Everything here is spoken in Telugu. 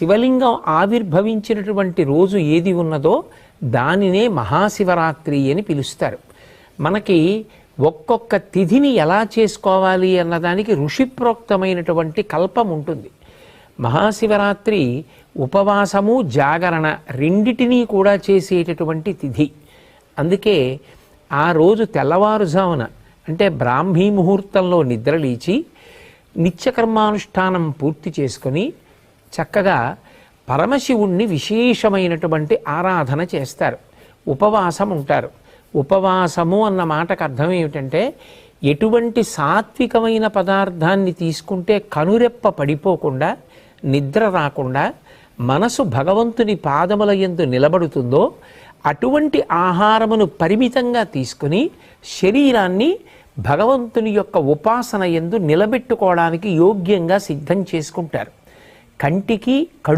శివలింగం ఆవిర్భవించినటువంటి రోజు ఏది ఉన్నదో దానినే మహాశివరాత్రి అని పిలుస్తారు. మనకి ఒక్కొక్క తిథిని ఎలా చేసుకోవాలి అన్నదానికి ఋషిప్రోక్తమైనటువంటి కల్పం ఉంటుంది. మహాశివరాత్రి ఉపవాసము జాగరణ రెండిటినీ కూడా చేసేటటువంటి తిథి. అందుకే ఆ రోజు తెల్లవారుజామున అంటే బ్రాహ్మీ ముహూర్తంలో నిద్రలేచి నిత్యకర్మానుష్ఠానం పూర్తి చేసుకొని చక్కగా పరమశివుణ్ణి విశేషమైనటువంటి ఆరాధన చేస్తారు, ఉపవాసం ఉంటారు. ఉపవాసము అన్న మాటకు అర్థం ఏమిటంటే ఎటువంటి సాత్వికమైన పదార్థాన్ని తీసుకుంటే కనురెప్ప పడిపోకుండా నిద్ర రాకుండా మనసు భగవంతుని పాదముల యందు నిలబడుతుందో అటువంటి ఆహారమును పరిమితంగా తీసుకుని శరీరాన్ని భగవంతుని యొక్క ఉపాసన యందు నిలబెట్టుకోవడానికి యోగ్యంగా సిద్ధం చేసుకుంటారు. కంటికి